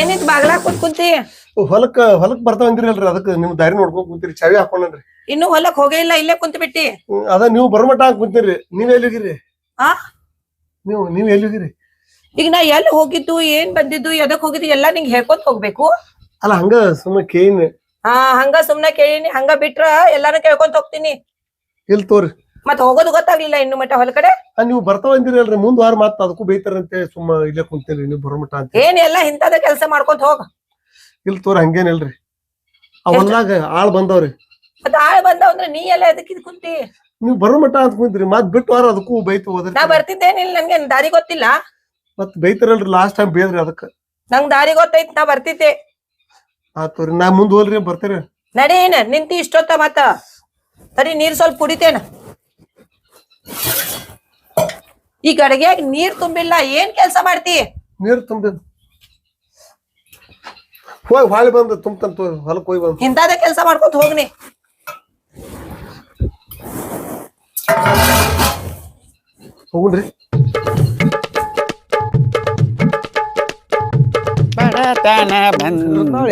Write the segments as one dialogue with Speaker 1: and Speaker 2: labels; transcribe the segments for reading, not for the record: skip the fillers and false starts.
Speaker 1: ಏನಿದ್ ಬಾಗ್ಲಾ ಕುಂತಿ
Speaker 2: ಹೊಲಕ್ ಬರ್ತಾವ ಅಂದಿರಲ್ರಿ ಅದಕ್ಕೆ ನಿಮ್ ದಾರಿ ನೋಡ್ಕೊಂಡ್ ಕುಂತೀರಿ ಚಾವಿ ಹಾಕೊಂಡ್ರಿ.
Speaker 1: ಇನ್ನು ಹೊಲಕ್ ಹೋಗೇ ಇಲ್ಲ, ಇಲ್ಲೇ ಕುಂತ ಬಿಟ್ಟಿ.
Speaker 2: ಅದ ನೀವು ಬರಮಟ ಅಂತ ಕುಂತೀರಿ. ನೀವ್ ಎಲ್ಲಿಗಿರಿ?
Speaker 1: ಆ
Speaker 2: ನೀವ್ ಎಲ್ಲಿಗಿರಿ?
Speaker 1: ಈಗ ನಾ ಎಲ್ಲಿ ಹೋಗಿದ್ದು, ಏನ್ ಬಂದಿದ್ದು, ಎದಕ್ ಹೋಗಿದ್ದು ಎಲ್ಲಾ ನಿಂಗ್ ಹೇಳ್ಕೊಂತ ಹೋಗ್ಬೇಕು.
Speaker 2: ಅಲ್ಲ ಹಂಗ ಸುಮ್ಮನೆ ಕೇಳಿನಿ.
Speaker 1: ಹಂಗ ಸುಮ್ನೆ ಕೇಳಿನಿ, ಹಂಗ ಬಿಟ್ರ ಎಲ್ಲಾನು ಕೇಳ್ಕೊಂತ ಹೋಗ್ತೀನಿ.
Speaker 2: ಇಲ್ ತೋರಿ.
Speaker 1: ಮತ್ ಹೋಗೋದು ಗೊತ್ತಾಗ್ಲಿಲ್ಲ ಇನ್ನು ಮಟ್ಟ ಹೊಲ ಕಡೆ.
Speaker 2: ನೀವ್ ಬರ್ತಾವ ಅಂದಿರಲ್ರಿ, ಮುಂದ್ ವಾರ ಮತ್ತ ಅದಕ್ಕೂ ಬೈತಾರಂತೆ ಸುಮ್ಮ ಇಲ್ಲೇ ಕುಂತೀರಿ ನೀವ್ ಬರಮಟ ಅಂತ.
Speaker 1: ಏನ್ ಎಲ್ಲಾ ಇಂತದ ಕೆಲ್ಸ ಮಾಡ್ಕೊಂತ ಹೋಗ.
Speaker 2: ಇಲ್ ತೋರಿ ಹಂಗೇನಿಲ್ರಿ. ಆ ಹೊಲ್ದಾಗ ಆಳ್ ಬಂದವ್ರಿ.
Speaker 1: ಮತ್ ಆಳ್ ಬಂದಾವ ಅಂದ್ರ ನೀ ಎಲ್ಲ ಎದಕ್ ಇದ್ ಕುಂತಿ?
Speaker 2: ನೀವ್ ಬರಮಟ ಅಂತ ಕುಂತೀರಿ, ಮತ್ ಬಿಟ್ಟು ವಾರ ಅದಕ್ಕೂ ಬೈತು ಹೋದ್ರಿ.
Speaker 1: ನಾ ಬರ್ತಿದ್ದೇನಿಲ್ಲ, ನನ್ಗೆ ದಾರಿ ಗೊತ್ತಿಲ್ಲ.
Speaker 2: ಮತ್ ಬೈತಾರಲ್ರಿ ಲಾಸ್ಟ್ ಟೈಮ್ ಬೇದ್ರಿ ಅದಕ್ಕ.
Speaker 1: ನಂಗ್ ದಾರಿ ಗೊತ್ತೈತ್, ನಾ ಬರ್ತಿದ್ದೆ.
Speaker 2: ಆತೋರಿ ನಾ ಮುಂದ್ ಹೋಲ್ರಿ ಬರ್ತೀರಿ.
Speaker 1: ನಡೀನ ನಿಂತಿ ಇಷ್ಟೊತ್ತ ಮತ್ತ ಸರಿ ನೀರ್ ಸ್ವಲ್ಪ ಕುಡಿತೇನ. ಈ ಗಡಿಗ್ಯಾಗ ನೀರ್ ತುಂಬಿಲ್ಲ, ಏನ್ ಕೆಲ್ಸ ಮಾಡ್ತಿ?
Speaker 2: ನೀರ್ ತುಂಬಿದ್ ಹೋಗಿ ಹೊಳಿ ಬಂದ ತುಂಬತಂತ ಹೊಲಕ್ ಹೋಗಿ ಬಂದ
Speaker 1: ಇಂತಾದ ಕೆಲ್ಸ ಮಾಡ್ಕೊಂತ ಹೋಗ್ನಿ.
Speaker 2: ಹೋಗುಣ್ರಿ.
Speaker 3: ಬಡತನ ಬಂದ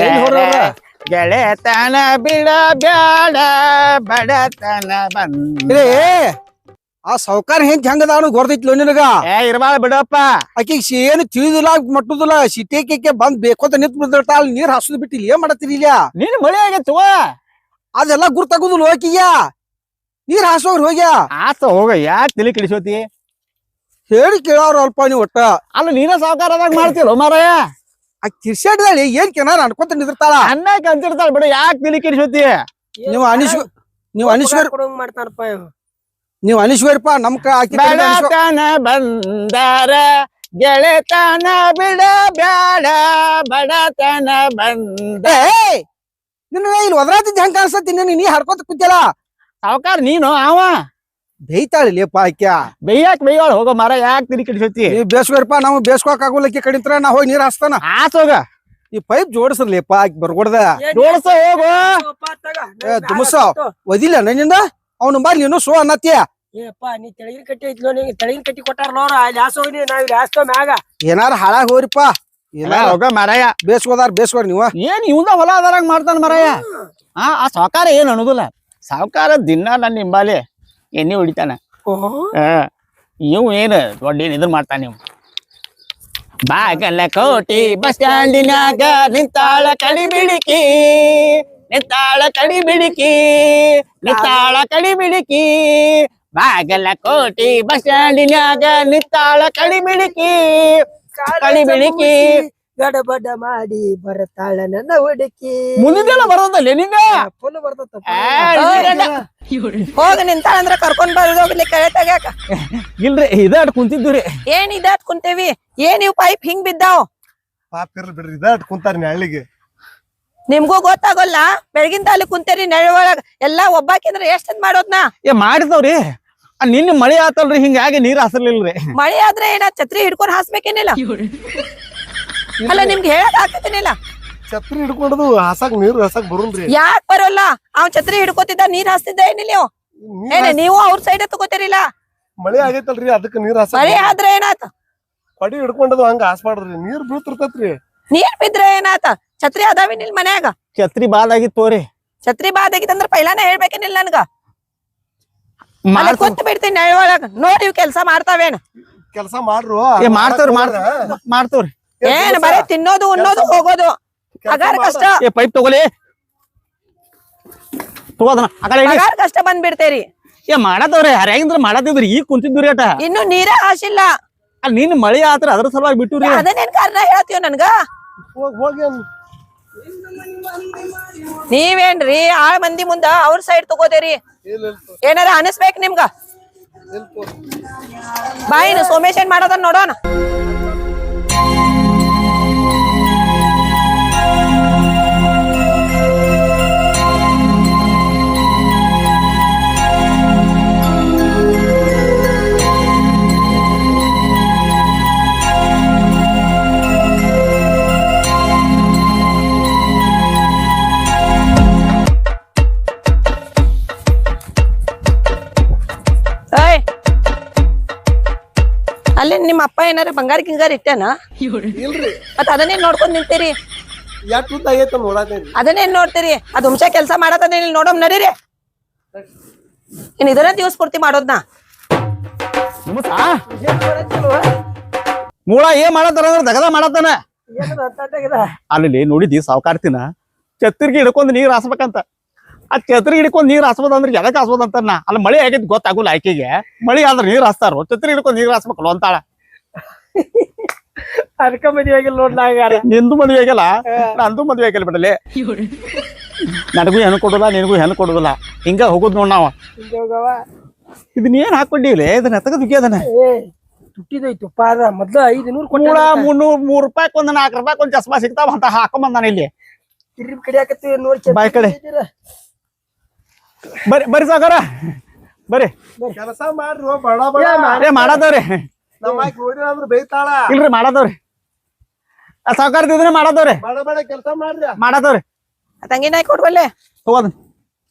Speaker 3: ಗೆಳೆತನ ಬಿಡ ಬ್ಯಾಡ, ಬಡತನ ಬಂದ.
Speaker 4: ಆ ಸಾವ್ಕಾರ ಹೆಂಗದಾನು ಗೊತ್ತೈತ್ಲೋ ನಿನಗ.
Speaker 3: ಇರ್ಬಾಳ ಬಿಡಪ್ಪ.
Speaker 4: ಆಕಿಗ್ ಏನು ತಿಳಿದಿಲ್ಲ ಮಟ್ಟುದಿಲ್ಲ, ಸಿಟಿಕೆ ಬಂದ್ ಬೇಕೋತ ನಿಂತ್ ಬಿಡ್ತಾಳ. ನೀರ್ ಹಾಸುದ್ ಬಿಟ್ಟಿಲ್ಲ, ಏನ್ ಮಾಡತ್ತೀರಿ ಇಲ್ಲ?
Speaker 3: ನೀನ್ ಮಳಿ ಆಗೈತು
Speaker 4: ಅದೆಲ್ಲ ಗುರ್ತಾಗುದಿಲ್ಲ ಆಕಿಗ. ನೀರ್ ಹಾಸೋರ್ ಹೋಗ್ಯಾ
Speaker 3: ಆತ ಹೋಗ, ಯಾಕೆ ತಲೆ ಕೆಡಿಸೋತಿ?
Speaker 4: ಹೇಳಿ ಕೇಳವ್ರ ಅಲ್ಪ ನೀವ್ ಒಟ್ಟ.
Speaker 3: ಅಲ್ಲ ನೀನ ಸಾವುಕಾರದಾಗ ಮಾಡ್ತಿಲ್ಲ ಮಾರಾಯ.
Speaker 4: ಆ ಕಿರ್ಸಾಡ್ದಾಳಿ ಏನ್ ಕೆನಾರ ಅನ್ಕೊಂತ ನಿಂದಿರ್ತಾಳ.
Speaker 3: ಅನ್ನ ಕಂತಿರ್ತಾಳ ಬಿಡ, ಯಾಕೆ ತಲೆ ಕೆಡಿಸೋತಿ?
Speaker 4: ನೀವ್ ಅನಿಶ್ವರ್
Speaker 1: ಮಾಡ್ತಾರಪ್ಪ.
Speaker 4: ನೀವ್ ಅನಿಶ್ವರಪ್ಪ ನಮ್
Speaker 3: ಬಡತನ ಬಂದಾರ ಗೆಳೆತನ ಬಿಡ ಬ್ಯಾಡ, ಬಡತನ ಬಂದ.
Speaker 4: ನಿನ್ನ ಇಲ್ಲಿ ಒದರಾತಿದ್ದ ಹೆಂಗ್ ಕಾಣಿಸತಿ? ನೀ ಹಾಡ್ಕೊಂತ ಕುಂತಲ್ಲ.
Speaker 3: ಸಾವುಕಾರ ನೀನು ಅವ
Speaker 4: ಬೇಯ್ತಾಳಿಲೇಪ ಆಕ್ಯ.
Speaker 3: ಬೈಯಾಕ್ ಬೈಯಾಳ ಹೋಗ ಮಾರ, ಯಾಕೆ ತಿರಿ ಕೆಡಿಸತಿ?
Speaker 4: ನೀವ್ ಬೇಸ್ಕೋರಪ್ಪ, ನಾವು ಬೇಸ್ಕೋಕ್ ಆಗೋಲಕ್ಕಿ ಕಡಿತ್ರ ನಾ ಹೋಗಿ ನೀರ್ ಹಾಸ್ತಾನ.
Speaker 3: ಆಸೋಗ
Speaker 4: ಈ ಪೈಪ್ ಜೋಡಿಸ್ರಲಿಪ್ಪ ಆಕಿ ಬರ್ಕೊಡ್ದ.
Speaker 3: ಜೋಡ್ಸ ಹೋಗು.
Speaker 4: ದುಮಸ ಒದಿಲ್ಲ ನನ್ನಿಂದ ಅವ್ನು ಬಾರಿ ನೀನು ಸೋ ಅನ್ನತ್ತೀಯ.
Speaker 1: ನೀ ತೆಳಗಿನ ಕಟ್ಟಿ ಐತ್ಲೋ, ನೀ ತೆಳಗಿನ ಕಟ್ಟಿ ಕೊಟ್ಟಾರ ನೋಡ, ಅಲ್ಲಿ ಹಾಸ ಹೋಗಿ ನಾವ್ ಇಲ್ಲಿ ಹಾಸ್ತೋ ಮ್ಯಾಗ.
Speaker 4: ಏನಾರ ಹಾಳಾಗ್ ಹೋರಿಪ್ಪ.
Speaker 3: ಹೋಗ ಮಾರಾಯ,
Speaker 4: ಬೇಸ್ಕೋದಾರ ನೀವ.
Speaker 3: ಏನ್ ಇವಂದ ಹೊಲ ಅದಾರಂಗ ಮಾಡ್ತಾನ ಮಾರಾಯ. ಆ ಸಾವುಕಾರ ಏನ್ ಅನ್ನೋದಿಲ್ಲ. ಸಾವುಕಾರ ದಿನ ನನ್ನ ನಿಂಬಾಲಿ ಎಣ್ಣೆ ಹೊಡಿತಾನ. ಇವ್ ಏನ್ ದೊಡ್ಡ ಏನ್ ಇದನ್ ಮಾಡ್ತಾನ. ನೀವು ಬಾಗಲಕೋಟೆ ಬಸ್ ಸ್ಟ್ಯಾಂಡಿನಾಗ ನಿಂತಾಳ ಕಡಿಬಿಡಿಕಿ, ನಿಂತಾಳ ಕಡಿಬಿಡಿಕಿ, ನಿಂತಾಳ ಕಡಿಬಿಡಿಕಿ. ಬಾಗಲಕೋಟೆ ಬಸ್ ಸ್ಟ್ಯಾಂಡಿನಾಗ ನಿಂತಾಳ ಕಡಿಬಿಡಿಕಿ, ಕಡಿಬಿಡಿಕಿ.
Speaker 1: ಗಡಬಡ ಮಾಡಿ ಬರತಾಳ ನನ್ನ ಹುಡುಕಿ.
Speaker 3: ಮುಂದಿದ್ದೆಲ್ಲ ಬರೋದಲ್ಲ ನಿಂಗ
Speaker 1: ಫುಲ್ ಬರ್ತದ. ಹೋಗ ನಿಂತಾಳ ಅಂದ್ರ ಕರ್ಕೊಂಡ್ ಬರೋದ್ಲಿ ಕಳೆ ತಗ್ಯಾಕ.
Speaker 3: ಇಲ್ರಿ ಇದಾಟ್ ಕುಂತಿದ್ವಿ.
Speaker 1: ಏನ್ ಇದಾಟ್ ಕುಂತೇವಿ? ಏನ್ ಇವ್ ಪೈಪ್ ಹಿಂಗ್ ಬಿದ್ದಾವ್?
Speaker 2: ಪಾಪ ಇರ್ಲಿ ಬಿಡ್ರಿ, ಇದಾಟ್ ಕುಂತಾರಿ ಹಳ್ಳಿಗೆ.
Speaker 1: ನಿಮ್ಗೂ ಗೊತ್ತಾಗಲ್ಲ, ಬೆಳಗಿಂದ ಅಲ್ಲಿ ಕುಂತೇರಿ ನೆಳ ಒಳಗ ಎಲ್ಲಾ ಒಬ್ಬಾಕಿಂದ್ರ ಎಷ್ಟಂದ್ ಮಾಡೋದ್ನ.
Speaker 3: ಮಾಡಿದವ್ರಿ. ನಿನ್ನ ಮಳಿ ಆತಲ್ರಿ, ಹಿಂಗಾಗಿ ನೀರ್ ಹಾಸರ್ಲಿಲ್ರಿ.
Speaker 1: ಮಳಿ ಆದ್ರೆ ಏನ ಛತ್ರಿ ಹಿಡ್ಕೊಂಡ್ ಹಾಸ್ಬೇಕೇನಿಲ್ಲ? ಅಲ್ಲ ನಿಮ್ಗೆ ಹೇಳಕ್ ಆಗ್ತೇನಿಲ್ಲ.
Speaker 2: ಛತ್ರಿ ಹಿಡ್ಕೊಂಡದು ಹಾಸಾಕ್ ನೀರು ಹಾಸಾಕ್ ಬರುನ್ರಿ.
Speaker 1: ಯಾಕ್ ಬರೋಲ್ಲ? ಅವ್ ಛತ್ರಿ ಹಿಡ್ಕೋತಿದ್ದ, ನೀರ್ ಹಾಸ್ತಿದ್ದ ಏನಿಲ್ಲ ನೀವು? ನೀವು ಅವ್ರ ಸೈಡ್ ತಗೋತೀರಿಲ್ಲ.
Speaker 2: ಮಳಿ ಆಗೈತಲ್ರಿ ಅದಕ್ಕೆ ನೀರ್ ಹಾಸ.
Speaker 1: ಮಳಿ ಆದ್ರೆ ಏನಾತ?
Speaker 2: ಕೊಡಿ ಹಿಡ್ಕೊಂಡದು ಹಂಗ ಹಾಸ್ಬಾರ್ದ್ರಿ, ನೀರ್ ಬೀಳ್ತಿರ್ತೈತ್ರಿ.
Speaker 1: ನೀರ್ ಬಿದ್ರೆ ಏನಾತ? ಛತ್ರಿ ಅದಾವಿ ನಿಲ್ ಮನ್ಯಾಗ.
Speaker 3: ಛತ್ರಿ ಬಾದ್ ಆಗಿತ್ ತೋರಿ.
Speaker 1: ಛತ್ರಿ ಬಾದ್ ಆಗಿತ್ತಂದ್ರ ಪೈಲಾನ ಹೇಳ್ಬೇಕೇನಿಲ್ಲ ನನ್ಗ. ಕೊತ್ತ ಬಿಡ್ತೀನಿ ನೆಳ ಒಳಗ. ನೋಡಿ ಇವ್ ಕೆಲ್ಸ ಮಾಡ್ತಾವೇನ?
Speaker 2: ಕೆಲ್ಸ ಮಾಡ್ರು.
Speaker 3: ಮಾಡ್ತವ್ರಿ.
Speaker 1: ಏನ್ ಬರೀ ತಿನ್ನೋದು ಉಣ್ಣೋದು ಹೋಗೋದು ಅಗಾರ ಕಷ್ಟ.
Speaker 3: ಪೈಪ್ ತಗೋಲಿ,
Speaker 1: ಅಗಾರ ಕಷ್ಟ ಬಂದ್ಬಿಡ್ತೇರಿ.
Speaker 3: ಮಾಡದವ್ರಿ ಹರ್ಯಾಗಿಂದ್ರ ಮಾಡತಿದ್ರಿ, ಈಗ ಕುಂತಿದ್ರಿ ಅಟ.
Speaker 1: ಇನ್ನು ನೀರೇ ಹಾಸಿಲ್ಲ.
Speaker 3: ಅಲ್ಲಿ ನಿನ್ ಮಳಿ ಆತ್ರ ಅದ್ರ ಸಲುವಾಗಿ ಬಿಟ್ಟುರಿ.
Speaker 1: ಅದನ್ನೇನ್ ಕಾರಣ ಹೇಳ್ತೀವ ನನ್ಗ? ನೀವೇನ್ರಿ ಆಳ್ ಮಂದಿ ಮುಂದ ಅವ್ರ ಸೈಡ್ ತಗೋದೇರಿ? ಏನಾರ ಅನಿಸ್ಬೇಕ್ ನಿಮ್ಗ? ಬಾಯಿನ ಸೋಮೇಶ್ ಏನ್ ಮಾಡೋದನ್ನ ನೋಡೋಣ. ಅಲ್ಲಿ ನಿಮ್ಮ ಅಪ್ಪ ಏನಾರ ಬಂಗಾರ ಗಿಂಗಾರ ಇಟ್ಟೇನ
Speaker 2: ಇಲ್ರಿ
Speaker 1: ಮತ್ ಅದನ್ನೇನ್ ನೋಡ್ಕೊಂಡ್ ನಿಂತೀರಿ
Speaker 2: ಯಾಕೆ ಉದ್ದ ಆಗೈತ ನೋಡಾತೇನ್ರಿ
Speaker 1: ಅದನ್ನೇನ್ ನೋಡ್ತೀರಿ ಅದ್ ಹುಂಚ ಕೆಲ್ಸ ಮಾಡತ್ತದ ಇಲ್ಲಿ ನೋಡಮ್ ನಡೀರಿ ಇನ್ ಇದನ್ನ ದಿವಸ ಪೂರ್ತಿ ಮಾಡೋದ್ನ
Speaker 3: ದುಮಸ ಮೂಳ ಏನ್ ಮಾಡತ್ತಾರ ಅಂದ್ರ ದಗದ ಮಾಡತ್ತಾನ ಅಲ್ಲಿ ನೋಡಿದಿ ಸಾವ್ಕಾರ್ತಿನ ಛತ್ರಿಗೆ ಹಿಡ್ಕೊಂಡ್ ನೀರ್ ಹಾಸ್ಬೇಕಂತ ಆ ಛತ್ರಿಗೆ ಹಿಡ್ಕೊಂಡ್ ನೀರ್ ಹಾಸ್ಬೋದಂದ್ರ ಎದಕ್ ಹಾಸ್ಬೋದಂತ ನಾ ಅಲ್ಲಿ ಮಳಿ ಆಗೈತಿ ಗೊತ್ತಾಗುಲ್ಲ ಆಕೆಗೆ ಮಳಿ ಆದ್ರ ನೀರ್ ಹಾಸ್ತಾರೋ ಛತ್ರಿ ಹಿಡ್ಕೊಂಡ್ ನೀರ್ ಹಾಸ್ಬೇಕಲ್ಲ ಅಂತಾಳ
Speaker 4: ಅದಕ್ಕ ಮದ್ವೆ ಆಗಿಲ್ಲ ನೋಡ್ಲಾಗಾರ
Speaker 3: ನಿಂದು ಮದ್ವೆ ಆಗಿಲ್ಲ ನಂದು ಮದ್ವೆ ಆಗಿಲ್ಲ ಬಿಡಲಿ ನನಗೂ ಹೆಣ್ಣು ಕೊಡುದಿಲ್ಲ ನಿನಗೂ ಹೆಣ್ಣು ಕೊಡುದಿಲ್ಲ ಹಿಂಗ ಹೋಗುದ್ ನೋಡ್ ನಾವ ಇದನ್ನ ಏನ್ ಹಾಕೊಂಡಿವ್ಲೆ ಇದನ್ನ ಎತ್ತಗದ್ ಅದನ್ನ
Speaker 4: ತುಟ್ಟಿದೈತು ಪಾದ ಮೊದ್ಲು 500
Speaker 3: ಮೂಳ 300 ರೂಪಾಯಿ ಒಂದ್ 4 ರೂಪಾಯಿ ಒಂದ್ ಚಸ್ಮಾ ಸಿಗ್ತಾವ ಅಂತ ಹಾಕೊಂಬಂದಾನ ಇಲ್ಲಿ
Speaker 4: ತಿರ್ರಿ ಕಡಿಯಾಕತ್ತಿ ನೋಡಿ
Speaker 3: ಬಾಯ್ ಕಡೆ ಬರ್ರಿ ಬರ್ರಿ ಸಾಕಾರ ಬರ್ರಿ
Speaker 2: ಕೆಲಸ ಮಾಡ್ರಿ ಬಡ ಬಡ
Speaker 3: ಏ ಮಾಡದವ್ರಿ
Speaker 2: ನಮ್ಮ ಆಕಿ ನೋಡಿರ ಅಂದ್ರ ಬೈತಾಳ
Speaker 3: ಇಲ್ರಿ ಮಾಡದವ್ರಿ ಆ ಸಾವುಕಾರದಿದ್ರೆ ಮಾಡದವ್ರಿ
Speaker 2: ಬಡ ಬಡ ಕೆಲಸ ಮಾಡ್ರಿ
Speaker 3: ಮಾಡದವ್ರಿ
Speaker 1: ತಂಗಿನಾಯ್ ಕೊಡ್ಬಲ್ಲೆ
Speaker 3: ತಗೋದ್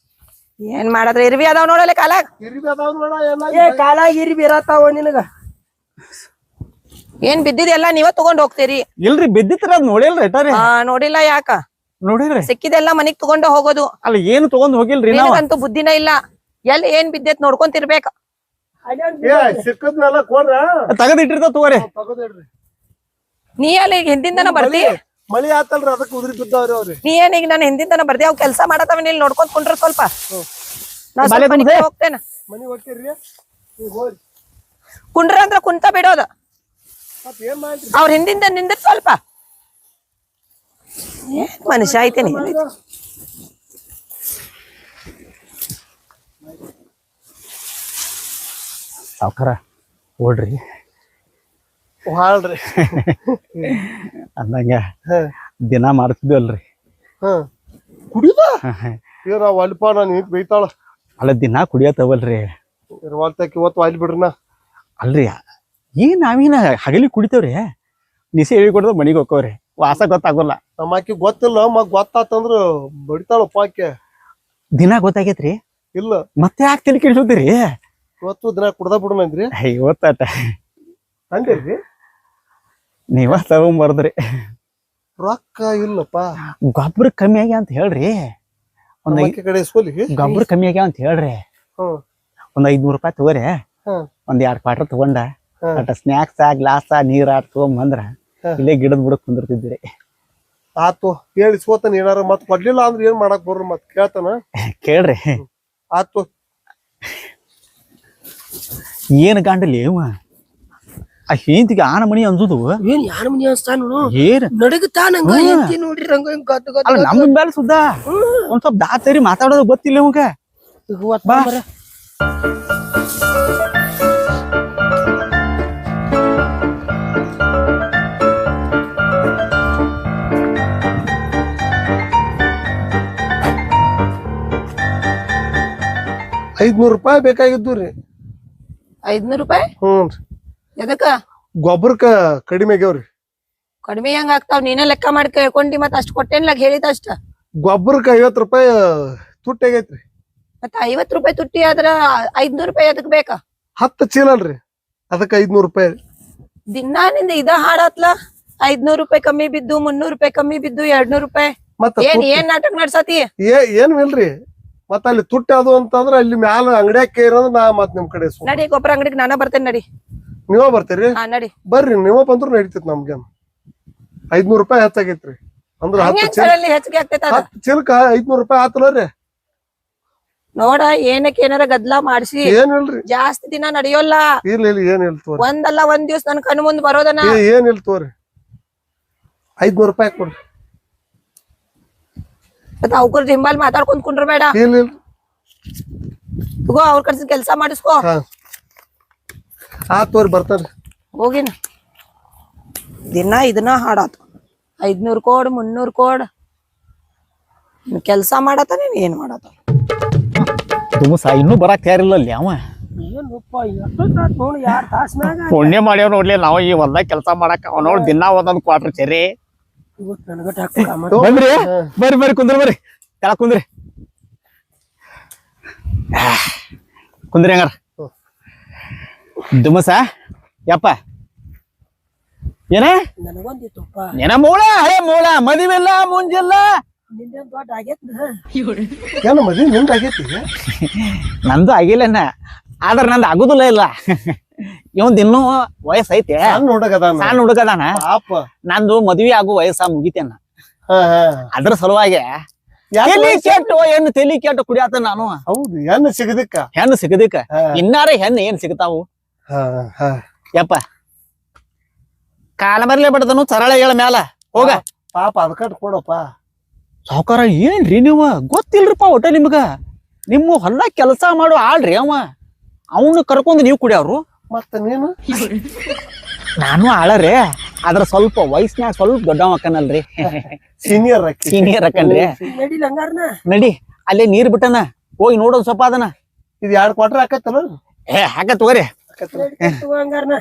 Speaker 1: ಏನ್ ಮಾಡದ್ರ ಇರ್ವಿ ಅದಾವ್ ನೋಡಲೆ ಕಾಲಾಗ
Speaker 2: ಇರ್ಬಿ ಅದಾವ್ ನೋಡ
Speaker 4: ಏ ಕಾಲಾಗ ಇರ್ಬಿ ಇರತ್ತಾವ ನಿನಗ
Speaker 1: ಏನ್ ಬಿದ್ದಿದೆಲ್ಲ ನೀವ ತಗೊಂಡ್ ಹೋಗ್ತೀರಿ
Speaker 3: ಇಲ್ರಿ ಬಿದ್ದಿತ್ರ ಅದ್ ನೋಡಿಲ್ರಿ ಏಟಾರಿ
Speaker 1: ನೋಡಿಲ್ಲ ಯಾಕ
Speaker 3: ನೋಡಿಲ್ರಿ
Speaker 1: ಸಿಕ್ಕಿದೆಲ್ಲ ಮನಿಗ್ ತಗೊಂಡ ಹೋಗೋದು
Speaker 3: ಅಲ್ಲ ಏನು ತಗೊಂಡ್ ಹೋಗಿಲ್ರಿ ನಾವ್
Speaker 1: ನಿನಗಂತೂ ಬುದ್ಧಿನ ಇಲ್ಲ ಎಲ್ಲಿ ಏನ್ ಬಿದ್ದೈತ್ ನೋಡ್ಕೊಂತಿರ್ಬೇಕ
Speaker 2: ಏ ಸಿಕ್ಕದ್ನೆಲ್ಲ ಕೊಡ್ರ
Speaker 3: ತಗದ್ ಇಟ್ಟಿರ್ತಾವ ತಗೋರಿ
Speaker 2: ತಗೋದಿಡ್ರಿ
Speaker 1: ನೀ ಅಲ್ಲಿ ಈಗ ಹಿಂದಿಂದನ ಬರ್ದಿ
Speaker 2: ಮಳಿ ಆತಲ್ರಿ ಅದಕ್ಕೆ ಉದ್ರಿ ಬಿದ್ದಾವ್ರಿ ಅವ್ರಿ
Speaker 1: ನೀ ಏನ್ ಈಗ ನಾನು ಹಿಂದಿಂದನ ಬರ್ದಿ ಅವ್ ಕೆಲ್ಸ ಮಾಡತಾವ ನೀಲ್ ನೋಡ್ಕೊಂಡ್ ಕುಂಡ್ರ ಸ್ವಲ್ಪ ನಾ
Speaker 3: ಬಾಲೆ
Speaker 1: ಸ್ವಲ್ಪ ಮನಿಗ್
Speaker 3: ತುಂಬ್ದೆ?
Speaker 1: ಹೋಗ್ತೇನ
Speaker 2: ಮನಿ ಹೋಗ್ತೀರಿ ಈಗ ಹೋಗ್ರಿ
Speaker 1: ಕುಂಡ್ರ ಅಂದ್ರ ಕುಂತ ಬಿಡೋದ
Speaker 2: ಮತ್ ಏನ್ ಮಾಡ್ರಿ
Speaker 1: ಅವ್ರ ಹಿಂದಿಂದ ನಿಂದ್ರ ಸ್ವಲ್ಪ ಏನ್ ಮನುಷ್ಯ ಐತೇನಿ
Speaker 3: ಸಾವ್ಕಾರ ಓಡ್ರಿ
Speaker 2: ಹಾಳ್ರಿ
Speaker 3: ಅಂದಂಗ
Speaker 2: ಹ
Speaker 3: ದಿನ ಮಾಡ್ತಿದ್ವಲ್ರಿ
Speaker 2: ಹ ಕುಡಿದ ಏನ ಅಲ್ಪ ನಾನು ನಿಂತ್ ಬೈತಾಳ
Speaker 3: ಅಲ್ಲ ದಿನ ಕುಡಿಯತ್ತವಲ್ರಿ
Speaker 2: ಇರ್ವಾಲ್ತಾಕ ಇವತ್ತು ವಾಯ್ಲ್ ಬಿಡ್ರಿನ
Speaker 3: ಅಲ್ರಿ ಏನ್ ನಾವೇನ ಹಗಲಿ ಕುಡಿತೇವ್ರಿ ನಿಸೆ ಹೇಳಿ ಕೊಡದ ಮನಿಗ್ ಹೋಗ್ತವ್ರಿ ವಾಸ ಗೊತ್ತಾಗೋಲ್ಲ
Speaker 2: ನಮ್ಮ ಆಕಿ ಗೊತ್ತಿಲ್ಲ ಮಗ್ ಗೊತ್ತಾತಂದ್ರ ಬಡಿತಾಳಪ್ಪ ಆಕೆ
Speaker 3: ದಿನ ಗೊತ್ತಾಗೈತ್ರಿ
Speaker 2: ಇಲ್ಲ
Speaker 3: ಮತ್ತೆ ಯಾಕೆ ತಲೆ ಕೆಡಿಸೋದಿರಿ
Speaker 2: ಇವತ್ತು ದಿನ ಕುಡ್ದ ಬಿಡಮಂದ್ರಿ
Speaker 3: ಇವತ್ತಾಟ
Speaker 2: ಹಂಗಲ್ರಿ
Speaker 3: ನೀವ ತಗೊಂಬರ್ದ್ರಿ
Speaker 2: ರೊಕ್ಕ ಇಲ್ಲಪ್ಪ
Speaker 3: ಗೊಬ್ಬರ ಕಮ್ಮಿ ಆಗ್ಯ ಅಂತ ಹೇಳ್ರಿ ಒಂದ್
Speaker 2: ಆಕಿ ಕಡೆ ಇಸ್ಕೊಲಿ
Speaker 3: ಗೊಬ್ಬರ ಕಮ್ಮಿ ಆಗ್ಯಾವ ಅಂತ ಹೇಳ್ರಿ
Speaker 2: ಹ್ಮ್
Speaker 3: ಒಂದ್ 500 ರೂಪಾಯಿ ತಗೋರಿ
Speaker 2: ಹ್ಮ್
Speaker 3: ಒಂದ್ 2 ಕ್ವಾರ್ಟರ್ ತಗೊಂಡ
Speaker 2: ಹ್ಮ್.
Speaker 3: ಅಟ ಸ್ನಾಕ್ಸ್ ಗ್ಲಾಸ ನೀರ್ ತಗೊಂಬಂದ್ರ
Speaker 2: ಹ್ಮ್.
Speaker 3: ಇಲ್ಲೇ ಗಿಡದ ಬುಡಕ್ ಕುಂದಿರ್ತಿದ್ರಿ
Speaker 2: ಆತು ಹೇಳಿ ಇಸ್ಕೋತಾನ ಏನಾರ ಮತ್ ಕೊಡ್ಲಿಲ್ಲ ಅಂದ್ರ ಏನ್ ಮಾಡಕ್ ಬರ್ರಿ ಮತ್ ಕೇಳ್ತಾನ
Speaker 3: ಕೇಳ್ರಿ
Speaker 2: ಆತು
Speaker 3: ಏನ್ ಗಂಡಲಿ ಇವ ಆ ಹೆಂತಿಗೆ ಆನ ಮನಿ ಅಂಜುದು
Speaker 4: ಏನ್ ಯಾರ ಮನಿ ಅನ್ಸ್ತಾನು
Speaker 3: ಏನ್
Speaker 4: ನಡಗತಾ ನಂಗ ಹೆಂಡತಿ ನೋಡ್ರಿ ನಂಗ ಹಿಂಗ್ ಗದ್ದ
Speaker 3: ಅಲ್ಲ ನಮ್ಮ ಮೇಲೆ ಸುದ್ದ ಒಂದ್ ಸ್ವಲ್ಪ ದಾತರಿ ಮಾತಾಡೋದು ಗೊತ್ತಿಲ್ಲ ಇವಂಗ ಬಾ.
Speaker 2: ₹500 ಬೇಕಾಗಿದ್ದು ರೀ
Speaker 1: 500 ರೂಪಾಯಿ
Speaker 2: ಹ್ಮ್
Speaker 1: ಎದಕ್ಕ
Speaker 2: ಗೊಬ್ಬರಕ್ಕ ಕಡಿಮೆ ಆಗ್ಯಾವ್ರಿ
Speaker 1: ಕಡಿಮೆ ಹೆಂಗ್ ಆಗ್ತಾವ್ ನೀನ ಲೆಕ್ಕ ಮಾಡಿ ಕೇಳ್ಕೊಂಡಿ ಮತ್ ಅಷ್ಟ್ ಕೊಟ್ಟೇನ್ಲ ಹೇಳಿದ ಅಷ್ಟ
Speaker 2: ಗೊಬ್ಬರಕ್ಕ ₹50 ತುಟ್ಟಿ ಆಗೈತ್ರಿ
Speaker 1: ಮತ್ತ 50 ರೂಪಾಯಿ ತುಟ್ಟಿ ಆದ್ರ 500 ರೂಪಾಯಿ ಎದಕ್ ಬೇಕಾ
Speaker 2: 10 ಚೀಲ ಅಲ್ರಿ ಅದಕ್ಕ ₹500
Speaker 1: ದಿನಾ ನಿಂದ ಇದ ಹಾಡತ್ಲ 500 ರೂಪಾಯಿ ಕಮ್ಮಿ ಬಿದ್ದು 300 ರೂಪಾಯಿ ಕಮ್ಮಿ ಬಿದ್ದು 200 ರೂಪಾಯಿ
Speaker 2: ಮತ್ತ
Speaker 1: ಏನ್ ನಾಟಕ ನಡ್ಸತಿ
Speaker 2: ಏನು ಇಲ್ರಿ ಮತ್ತ ಅಲ್ಲಿ ತುಟ್ಟಿ ಅದು ಅಂತಂದ್ರ ಅಲ್ಲಿ ಮ್ಯಾಲ ಅಂಗಡ್ಯಾಗ ಕೇರಂದ್ರ ನಾ ಮತ್ ನಿಮ್ ಕಡೆ
Speaker 1: ನಡಿ ಗೊಬ್ಬರ ಅಂಗಡಿಗೆ ನಾನ ಬರ್ತೇನೆ ನಡಿ
Speaker 2: ನೀವ ಬರ್ತೀರಿ
Speaker 1: ಹಾ ನಡಿ
Speaker 2: ಬರ್ರಿ ನೀವ ಬಂದ್ರು ನಡೀತೈತಿ ನಮ್ಗೇನ್ ₹500 ಹೆಚ್ಚಾಗೈತ್ರಿ ಅಂದ್ರ 10 ಚೀಲ
Speaker 1: ಹಂಗೆ ಹೆಚ್ಚಿಗೆ ಆಗ್ತೈತ ಅದ
Speaker 2: 10 ಚೀಲಕ್ಕ ₹500 ಆತಲ್ರಿ
Speaker 1: ನೋಡ ಏನಕ್ಕೆ ಏನಾರ ಗದ್ಲಾ ಮಾಡ್ಸಿ
Speaker 2: ಏನಿಲ್ರಿ
Speaker 1: ಜಾಸ್ತಿ ದಿನ ನಡೆಯೋಲ್ಲ
Speaker 2: ಇಲ್ಲ ಇಲ್ಲ ಏನಿಲ್ಲ ತೋರಿ
Speaker 1: ಒಂದಲ್ಲ ಒಂದ್ ದಿವ್ಸ ನನ್ ಕಣ್ ಮುಂದ್ ಬರೋದನ
Speaker 2: ಏನಿಲ್ಲ ತೋರಿ ₹500 ಕೊಡ್ರಿ
Speaker 1: ಮತ್ತ ಅವ್ಕರ್ ಜಿಂಬಾಲ್ ಮಾತಾಡ್ಕೊಂಡ್ ಕುಂಡ್ರ ಬೇಡ
Speaker 2: ಇಲ್ಲ ಇಲ್ಲ
Speaker 1: ತಗೋ ಅವ್ರ ಕಡೆ ಕೆಲ್ಸ ಮಾಡಿಸ್ಕೋ
Speaker 2: ಹಾ ತೋರಿ ಬರ್ತಾನೆ
Speaker 1: ಹೋಗಿನ ದಿನ ಇದನ್ನ ಹಾಡಾತು 500 ಕೋಡ್ 300 ಕೋಡ್ ಕೆಲ್ಸ ಮಾಡತ್ತ ನೀನ್ ಏನ್ ಮಾಡತ್ತ
Speaker 3: ತುಮಸ ಇನ್ನೂ ಬರಾಕ್ ತಯಾರಿಲ್ಲ ಅಲ್ಲಿ ಅವ
Speaker 4: ಏನಪ್ಪ ಎಷ್ಟೊತ್ತಾತ್ ನೋಡಿ 2 ತಾಸ್ನಾಗ
Speaker 3: ಪುಣ್ಯ ಮಾಡ್ಯಾವ ನೋಡ್ಲಿ ನಾವು ಈ ಹೊಲ್ದಾಗ ಕೆಲಸ ಮಾಡಾಕ ಅವ ನೋಡ್ ದಿನ ಒಂದೊಂದ್ ಕ್ವಾರ್ಟರ್ ಚೇರಿ
Speaker 4: ಇವತ್ತು ನನಗ ಟಾಕ್
Speaker 3: ಬಂದ್ರಿ ಬರ್ರಿ ಕುಂದ್ರಿ ಬರ್ರಿ ಕೆಳ ಕುಂದ್ರಿ ಕುಂದ್ರಿ ಹಂಗಾರ ದುಮಸ ಯಪ್ಪ ಏನ
Speaker 1: ನನಗೊಂದಿತ್ತಪ್ಪ
Speaker 3: ಏನ ಮೂಳ ಹೇ ಮೂಳ ಮದಿವಿಲ್ಲ ಮುಂಜಿಲ್ಲ
Speaker 1: ನಿಂದೇನ್ ದೊಡ್ಡ ಆಗೇತ್
Speaker 2: ಏನು ಮದ್ವಿ ನಿಂದ ಆಗೈತಿ
Speaker 3: ನಂದು ಆಗಿಲ್ಲನ ಆದ್ರ ನಂದು ಆಗುದಿಲ್ಲ ಇಲ್ಲ ಇವಂದ್ ಇನ್ನೂ ವಯಸ್ಸ ಐತೆ
Speaker 2: ಸಣ್ಣ ಹುಡುಗದ
Speaker 3: ಸಣ್ಣ ಹುಡುಗದಾನ
Speaker 2: ಪಾಪ
Speaker 3: ನಂದು ಮದ್ವಿ ಆಗು ವಯಸ್ಸ ಮುಗಿತೇನ
Speaker 2: ಹಾ ಹಾ
Speaker 3: ಅದ್ರ ಸಲುವಾಗಿ
Speaker 2: ಯಾಕೆ
Speaker 3: ತಲಿ
Speaker 2: ವಯಸ್ಸು?
Speaker 3: ಕೆಟ್ಟು ಹೆಣ್ಣು ತಲಿ ಕೆಟ್ಟು ಕುಡಿಯಾತ ನಾನು
Speaker 2: ಹೌದು ಹೆಣ್ಣು ಸಿಗದಿಕ್ಕ
Speaker 3: ಹೆಣ್ಣು ಸಿಗದಿಕ್ಕ
Speaker 2: ಹಾ.
Speaker 3: ಇನ್ನಾರ ಹೆಣ್ಣು ಏನ್ ಸಿಗ್ತಾವು
Speaker 2: ಹಾ ಹಾ
Speaker 3: ಯಪ್ಪ ಕಾಲ ಬರ್ಲೇ ಬಿಡದನು ಸರಳ ಹೇಳ ಮ್ಯಾಲ ಹೋಗ
Speaker 2: ಪಾಪ ಅದಕ್ಕಟ್ ಕೊಡಪ್ಪ
Speaker 3: ಸಾವುಕಾರ ಏನ್ರಿ ನೀವು ಗೊತ್ತಿಲ್ರಿಪ್ಪ ಒಟ್ಟ ನಿಮ್ಗ ನಿಮ್ಮ ಹೊಲ ಕೆಲಸ ಮಾಡು ಆಳ್ರಿ ಅವನು ಕರ್ಕೊಂಡು ನೀವು ಕುಡಿಯವ್ರು
Speaker 2: ಮತ್ತ ನೀನು
Speaker 3: ನಾನು ಆಳರಿ ಅದ್ರ ಸ್ವಲ್ಪ ವಯಸ್ಸಿನಾಗ ಸ್ವಲ್ಪ ದೊಡ್ಡವ ಅಕ್ಕನಲ್ರಿ
Speaker 2: ಸೀನಿಯರ್ ಅಕ್ಕಿ
Speaker 3: ಸೀನಿಯರ್ ಅಕ್ಕನ್ರಿ
Speaker 1: ನಡಿಲ್ ಹಂಗಾರನ
Speaker 3: ನಡಿ ಅಲ್ಲೇ ನೀರ್ ಬಿಟ್ಟನ ಹೋಗಿ ನೋಡೋದ್ ಸ್ವಲ್ಪ ಅದನ
Speaker 2: ಇದು 2 ಕ್ವಾರ್ಟರ್ ಆಕತ್ತಲ್ಲ
Speaker 3: ಏ ಹಾಕ ತಗೋರಿ
Speaker 1: ಹಂಗಾರನ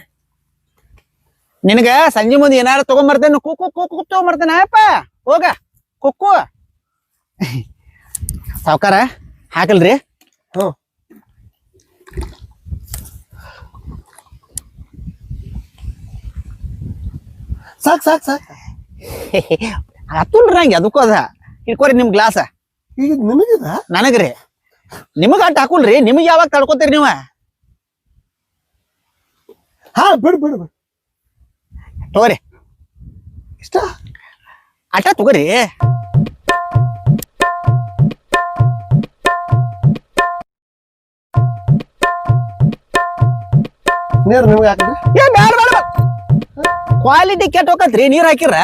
Speaker 3: ನಿನಗ ಸಂಜೆ ಮುಂದೆ ಏನಾರ ತಗೊಂಬರ್ತೇನೆ ಕುಕ್ಕು ತಗೊಂಬರ್ತೇನೆ ಅಪ್ಪ ಹೋಗ ಕುಕ್ಕು ಸಾವ್ಕಾರ ಹಾಕಲ್ರಿ
Speaker 2: ಹ್ಮ್ ಸಾಕ್ ಸಾಕ್ ಸಾಕ್
Speaker 3: ಹತ್ತಲ್ರಿ ಹಂಗೆ ಅದಕ್ಕೂ ಅದ ಇಟ್ಕೋರಿ ನಿಮ್ ಗ್ಲಾಸ
Speaker 2: ಈಗ ನಿನಗಿದ
Speaker 3: ನನಗ್ರಿ ನಿಮಗ ಅಟ್ ಹಾಕುಲ್ರಿ ನಿಮಗ್ ಯಾವಾಗ ತಡ್ಕೋತೀರಿ ನೀವ
Speaker 2: ಹಾ ಬಿಡು ಬಿಡು ಬಿಡು
Speaker 3: ತಗೋರಿ
Speaker 2: ಇಷ್ಟ
Speaker 3: ಅಟ ತಗೋರಿ
Speaker 2: ನೀರ್ ನಿಮ್ಗೆ ಹಾಕ್ರಿ
Speaker 3: ಏ ಬ್ಯಾಡ ಬ್ಯಾಡ ಕ್ವಾಲಿಟಿ ಕೆಟ್ಟ ಹೋಗತ್ರಿ ನೀರ್ ಹಾಕಿರ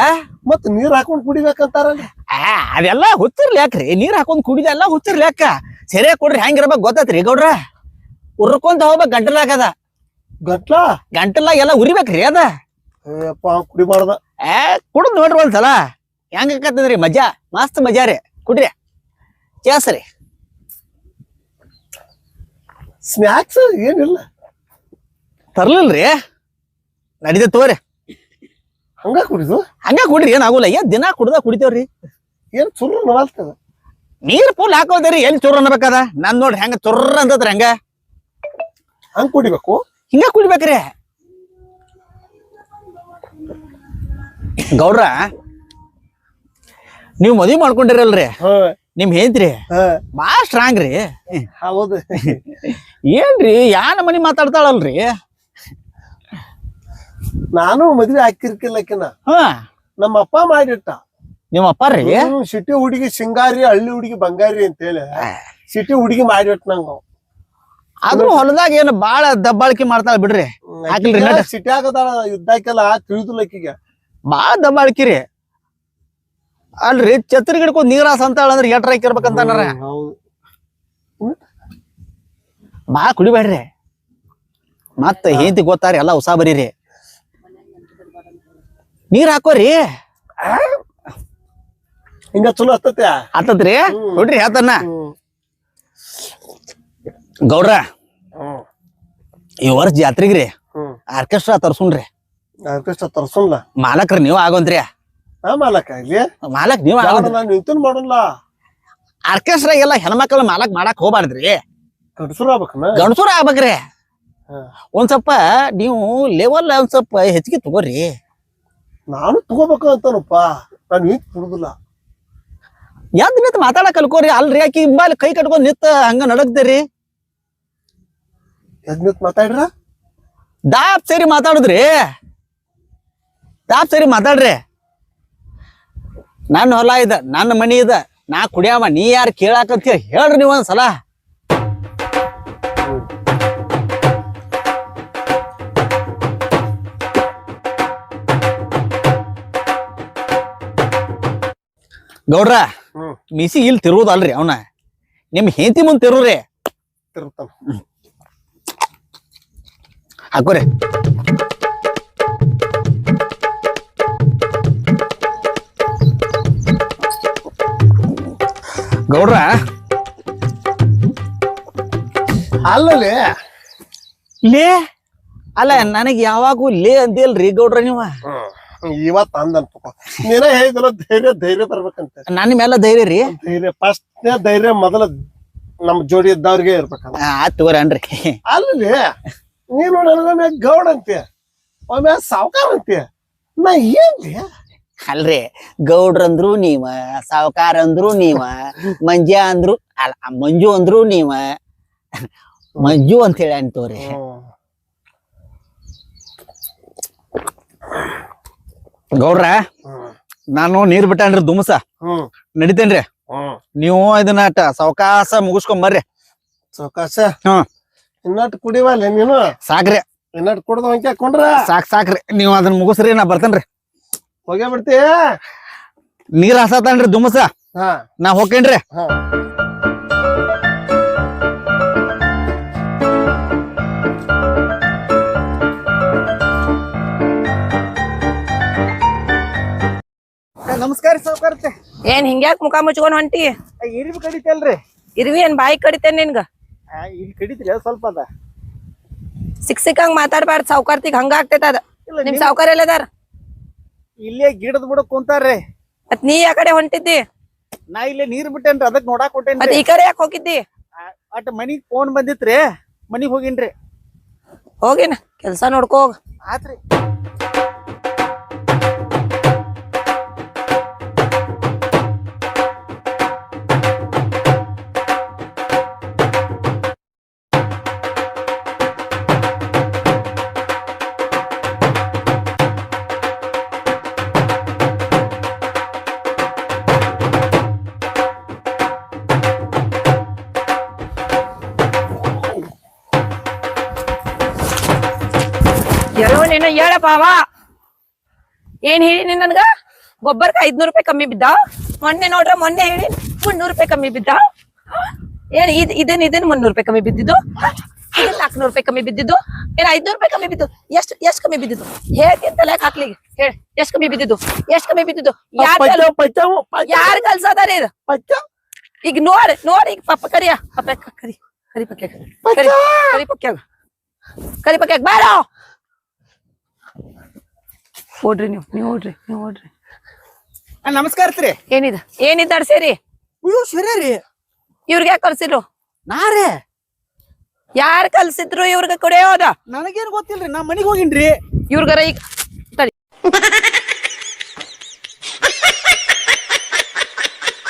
Speaker 2: ಮತ್ ನೀರ್ ಹಾಕೊಂಡ್ ಕುಡಿಬೇಕಂತಾರಲ್ಲ
Speaker 3: ಅದೆಲ್ಲ ಹುಚ್ಚಿರ್ಲಿ ಯಾಕ್ರಿ ನೀರ್ ಹಾಕೊಂಡ್ ಕುಡಿದೆಲ್ಲ ಹುಚ್ಚಿರ್ಲಿ ಯಾಕ ಸರಿಯಾಗಿ ಕೊಡ್ರಿ ಹೆಂಗಿರ್ಬೇಕು ಗೊತ್ತತ್ರಿ ಗೌಡ್ರ ಉರ್ಕೊಂತ ಹೋಗ್ಬೇಕ್ ಗಂಟಲಾಗದ ಗಂಟಲಾಗ ಎಲ್ಲ ಉರಿಬೇಕ್ರಿ ಅದ
Speaker 2: ಏಪ್ಪ ಕುಡಿಬಾರ್ದ
Speaker 3: ಕುಡಿದ್ ನೋಡ್ರಿ ಒಂದ್ಸಲ ಹೆಂಗ ಆಕತ್ತದ್ರಿ ಮಜಾ ಮಸ್ತ್ ಮಜಾ ರೀ ಕುಡ್ರಿ ಕೇಸರಿ
Speaker 2: ಸ್ನ್ಯಾಕ್ಸ್ ಏನಿಲ್ಲ
Speaker 3: ತರ್ಲಿಲ್ರಿ ನಡಿದೆ ತಗೋರಿ
Speaker 2: ಹಂಗ ಕುಡಿದು
Speaker 3: ಹಂಗ ಕುಡ್ರಿ ಏನ್ ಆಗುಲ್ಲ ಏನ್ ದಿನ ಕುಡಿತೇವ್ರಿ
Speaker 2: ಏನ್ ಸುಳ್ಳು ನವಾಲ್ತದ
Speaker 3: ನೀರ್ ಫುಲ್ ಹಾಕೋದ್ರಿ ಎಲ್ಲಿ ಚುರ್ರ ಅನ್ಬೇಕದ ನಾನ್ ನೋಡ್ರಿ ಹೆಂಗ ಚುರ್ರ ಅಂತದ್ರಿ ಹಂಗ
Speaker 2: ಹಂಗ್ ಕುಡಿಬೇಕು
Speaker 3: ಹಿಂಗ ಕುಡಿಬೇಕ್ರಿ ಗೌಡ್ರ ನೀವ್ ಮದ್ವಿ ಮಾಡ್ಕೊಂಡಿರಲ್ರಿ
Speaker 2: ಹಾ
Speaker 3: ನಿಮ್ ಹೆಂತ್ರಿ
Speaker 2: ಹಾ
Speaker 3: ಬಾಳ ಸ್ಟ್ರಾಂಗ್ ರೀ
Speaker 2: ಹೌದು
Speaker 3: ಏನ್ರಿ ಯಾನ ಮನಿ ಮಾತಾಡ್ತಾಳಲ್ರಿ
Speaker 2: ನಾನು ಮದ್ವೆ ಹಾಕಿರ್ಕಿಲ್ಲಕಿನ
Speaker 3: ಹಾ
Speaker 2: ನಮ್ಮ ಅಪ್ಪ ಮಾಡಿಟ್ಟ
Speaker 3: ನಿಮ್ಮ ಅಪ್ಪಾರ್ರಿ
Speaker 2: ಸಿಟಿ ಹುಡುಗಿ ಸಿಂಗಾರಿ ಹಳ್ಳಿ ಹುಡುಗಿ ಬಂಗಾರಿ ಅಂತ ಹೇಳಿ ಸಿಟಿ ಹುಡುಗಿ ಮಾಡಿಟ್ ನಂಗ
Speaker 3: ಆದ್ರೂ ಹೊಲದಾಗ ಏನ್ ಬಾಳ ದಬ್ಬಾಳಿಕೆ ಮಾಡ್ತಾಳ ಬಿಡ್ರಿ ಹಾಕಿಲ್ರಿ ನಟ.
Speaker 2: ಸಿಟಿ ಆಗದಾಳ ಯುದ್ಧಕ್ಕೆಲ್ಲ ತಿಳಿದುಲಕ್ಕಿಗೆ
Speaker 3: ಬಾಳ ದಬ್ಬಾಳಿಕೆ ಅಲ್ರಿ ಛತ್ರಿ ಗಿಡ್ಕೊಂಡ್ ನೀರಾಸ ಅಂತಾಳ ಅಂದ್ರೆ ಎಟ್ರ ಹಾಕಿರ್ಬೇಕಂತ
Speaker 2: ಹೌದು
Speaker 3: ಬಾಳ ಕುಡಿಬೇಡ್ರಿ ಮತ್ತ ಹೆಂತಿ ಗೊತ್ತಾರಿ ಎಲ್ಲ ಉಸಾ ಬರೀರಿ ನೀರ್ ಹಾಕೋರಿ
Speaker 2: ಹಿಂಗ ಚಲೋ ಹತ್ತತ್ಯಾ
Speaker 3: ಆತತ್ರಿ ನೋಡ್ರಿ ಹೇಳ್ತಾನ ಗೌಡ್ರ ಈ ವರ್ಷ ಜಾತ್ರೆಗ್ರಿ ಆರ್ಕೆಸ್ಟ್ರಾ ತರ್ಸುನ್ರಿ
Speaker 2: ಆರ್ಕೆಸ್ಟ್ರಾ ತರ್ಸಲ್ಲ
Speaker 3: ಮಾಲಕ್ರ ನೀವ್ ಆಗೋಂತ್ರಿ
Speaker 2: ನಾ ಮಾಲಕ ಇಲ್ಲಿ
Speaker 3: ಮಾಲಕ್ ನೀವ್ ಆಗೋದ್ರಿ
Speaker 2: ನಾನು ನಿಂತನ್ ಮಾಡಲ್ಲ
Speaker 3: ಆರ್ಕೆಸ್ಟ್ರಾ ಎಲ್ಲ ಹೆಣ್ಮಕ್ಳು ಮಾಲಕ್ ಮಾಡಕ್ ಹೋಗ್ಬಾರ್ದ್ರಿ
Speaker 2: ಗಂಡಸರು ಆಗ್ಬೇಕನ
Speaker 3: ಗಂಡಸೂರ ಆಗ್ಬೇಕ್ರಿ ಒಂದ್ ಸ್ವಲ್ಪ ನೀವು ಲೆವೆಲ್ ಒಂದ್ ಸ್ವಲ್ಪ ಹೆಚ್ಚಿಗೆ ತಗೋರಿ
Speaker 2: ನಾನು ತಗೋಬೇಕು ಅಂತಾನಪ್ಪ ನಾನು ಈಗ ಕುಡುದಿಲ್ಲ
Speaker 3: ಎದ್ ನಿಂತ ಮಾತಾಡಕ್ ಕಲ್ಕೋರಿ ಅಲ್ರಿ ಆಕಿ ಹಿಂಬಾಲಿ ಕೈ ಕಟ್ಕೊಂಡ್ ನಿಂತ ಹಂಗ ನಡಕ್ತೀರಿ
Speaker 2: ಎದ್ನಿತ್ ಮಾತಾಡ್ರ
Speaker 3: ದಾಪ್ ಸೇರಿ ಮಾತಾಡುದ್ರಿ ದಾಪ್ ಸೇರಿ ಮಾತಾಡ್ರಿ ನನ್ನ ಹೊಲ ಇದ ನನ್ನ ಮನಿ ಇದ ನಾ ಕುಡಿಯಾವ ನೀ ಯಾರು ಕೇಳಾಕಂತ ಹೇಳ್ರಿ ನೀವ್ ಒಂದ್ಸಲ ಗೌಡ್ರ ಮಿಸಿ ಇಲ್ಲಿ ತಿರುವುದಲ್ರಿ ಅವನ ನಿಮ್ ಹೆಂಡತಿ ಮುಂದ್ ತಿರುವ್ರಿ
Speaker 2: ತಿರುತ್ತಾನ
Speaker 3: ಹಾಕೋರಿ ಗೌಡ್ರ
Speaker 2: ಅಲ್ಲಲ್ಲಿ
Speaker 3: ಲೇ ಅಲ್ಲ ನನಗ್ ಯಾವಾಗೂ ಲೇ ಅಂದಿಲ್ರಿ ಗೌಡ್ರ ನೀವ
Speaker 2: ಇವತ್ ಅಂದನ್ ತಗೋ ನೀನ ಹೇಳಿದಲ್ಲ ಧೈರ್ಯ ಬರ್ಬೇಕಂತ
Speaker 3: ನನ್ನ ಮೇಲೆ ಧೈರ್ಯ ರೀ
Speaker 2: ಧೈರ್ಯ ಫಸ್ಟ್ ಧೈರ್ಯ ಮೊದಲ ನಮ್ ಜೋಡಿ ಇದ್ದವ್ರಿಗೆ ಇರ್ಬೇಕಲ್ಲ
Speaker 3: ಆತ್ ತಗೋರಿ ಅನ್ರಿ
Speaker 2: ಅಲ್ಲಿ ನೀನು ನನಗೊಮ್ಮೆ ಗೌಡ್ ಅಂತೀಯ ಒಮ್ಮೆ ಸಾವ್ಕಾರ ಅಂತೀಯ ನಾ ಏನ್ರಿ
Speaker 3: ಅಲ್ರಿ ಗೌಡ್ರಂದ್ರು ನೀವ, ಸಾವುಕಾರ ಅಂದ್ರು ನೀವ, ಮಂಜ ಅಂದ್ರು ಅಲ್ಲ ಮಂಜು ಅಂದ್ರು ನೀವ, ಮಂಜು ಅಂತ ಹೇಳಿ ಅಂತವ್ರಿ. ಗೌಡ್ರ ನಾನು ನೀರ್ ಬಿಟ್ಟನ್ರಿ ದುಮಸ ನಡಿತೇನ್ರಿ. ನೀವು ಇದನ್ನ ಸಾವಕಾಶ ಮುಗಿಸ್ಕೊಂಡ್ ಬರ್ರಿ.
Speaker 2: ಸಾವಕಾಶ
Speaker 3: ಹ್ಮ್
Speaker 2: ಇನ್ನಟ್ ಕುಡಿವಲ್ಲ ನೀನು
Speaker 3: ಸಾಕ್ರಿ.
Speaker 2: ಇನ್ನಟ್ ಕುಡ್ದು ಹೊಂಕಿ ಹಾಕೊಂಡ್ರ
Speaker 3: ಸಾಕ್ರಿ ನೀವ್ ಅದನ್ನ ಮುಗಿಸ್ರಿ, ನಾ ಬರ್ತೇನ್ರಿ.
Speaker 2: ಹೋಗೇ ಬಿಡ್ತಿ.
Speaker 3: ನೀರ್ ಹಸತಾನ್ರಿ ದುಮಸ,
Speaker 2: ಹಾ
Speaker 3: ನಾ ಹೋಗ್ತೇನ್ರಿ.
Speaker 2: ಹಾ
Speaker 3: ನಮಸ್ಕಾರ ಸಾವುಕಾರತೆ.
Speaker 1: ಏನ್ ಹಿಂಗ್ಯಾಕ್ ಮುಖ ಮುಚ್ಕೊಂಡ್ ಹೊಂಟಿ?
Speaker 3: ಇರಿವಿ ಕಡಿತಲ್ರಿ.
Speaker 1: ಇರ್ವಿ ಏನ್ ಬಾಯಿ ಕಡಿತೇನ್ ನಿನ್ಗ?
Speaker 3: ಇಲ್ಲಿ ಕಡಿತಿಲ್ಲ ಸ್ವಲ್ಪ ಅದ.
Speaker 1: ಸಿಕ್ಕಂಗ್ ಮಾತಾಡ್ಬಾರ್ದು, ಸಾವ್ಕಾರ್ತಿಗ್ ಹಂಗ ಆಗ್ತೈತ ಅದ. ನಿಮ್ ಸಾವ್ಕಾರ ಎಲ್ಲದಾರ?
Speaker 3: ಇಲ್ಲೇ ಗಿಡದ ಬುಡಕ್ ಕುಂತಾರ್ರಿ.
Speaker 1: ಮತ್ ನೀ ಆ ಕಡೆ ಹೊಂಟಿದ್ದಿ?
Speaker 3: ನಾ ಇಲ್ಲೇ ನೀರ್ ಬಿಟ್ಟೇನ್ರಿ, ಅದಕ್ ನೋಡಾಕ್
Speaker 1: ಮತ್
Speaker 3: ಕೊಟ್ಟೇನ್ರಿ.
Speaker 1: ಈ ಕಡೆ ಯಾಕೆ ಹೋಗಿದ್ದಿ?
Speaker 3: ಅಟ್ ಮನಿಗ್ ಫೋನ್ ಬಂದಿತ್ರಿ, ಮನಿಗ್ ಹೋಗಿನ್ರಿ.
Speaker 1: ಹೋಗಿನ ಕೆಲ್ಸ ನೋಡ್ಕೋ ಹೋಗ್.
Speaker 3: ಆತ್ರಿ.
Speaker 1: ಎಲ್ಲೋ ನೀನು ಹೇಳಪ್ಪಾವ, ಏನ್ ಹೇಳಿ ನನ್ಗ? ಗೊಬ್ಬರಕ್ಕ 500 ರೂಪಾಯಿ ಕಮ್ಮಿ ಬಿದ್ದ. ಮೊನ್ನೆ ನೋಡ್ರ ಮೊನ್ನೆ ಹೇಳಿ 300 ರೂಪಾಯಿ ಕಮ್ಮಿ ಬಿದ್ದ. ಏನ್ ಇದನ್ 300 ರೂಪಾಯಿ ಕಮ್ಮಿ ಬಿದ್ದಿದ್ದು, ಇದನ್ 400 ರೂಪಾಯಿ ಕಮ್ಮಿ ಬಿದ್ದಿದ್ದು, ಏನ್ 500 ರೂಪಾಯಿ ಕಮ್ಮಿ ಬಿದ್ದು. ಎಷ್ಟ್ ಕಮ್ಮಿ ಬಿದ್ದಿದ್ದು ಹೇಳ್ತಿಂತಲ್ಲ ಹಾಕ್ಲಿಗೆ ಹೇಳ. ಎಷ್ಟ್ ಕಮ್ಮಿ ಬಿದ್ದಿದ್ದು? ಯಾರ್ ಕಲ್ಸದಾರ ಇದು? ಈಗ ನೋಡ್ ಈಗ ಪಪ್ಪ ಕರಿಯ ಕರಿ ಪಕ್ಯಾಗ ಬಾರ. ಓಡ್ರಿ ನೀವು ಓಡ್ರಿ.
Speaker 3: ನಮಸ್ಕಾರ ರೀ.
Speaker 1: ಏನಿದ್ ಸೇರಿ
Speaker 3: ಅಯ್ಯೋ ಸರಿ ರೀ.
Speaker 1: ಇವ್ರಿಗೆ ಯಾಕೆ ಕಲ್ಸಿದ್ರು?
Speaker 3: ನಾರೇ
Speaker 1: ಯಾರ್ ಕಲ್ಸಿದ್ರು ಇವ್ರಿಗೆ ಕುಡಿಯೋದ?
Speaker 3: ನನಗೇನ್ ಗೊತ್ತಿಲ್ರಿ, ನಾ ಮನಿಗ್ ಹೋಗಿನ್ರಿ.
Speaker 1: ಇವ್ರಿಗಾರ ಈಗ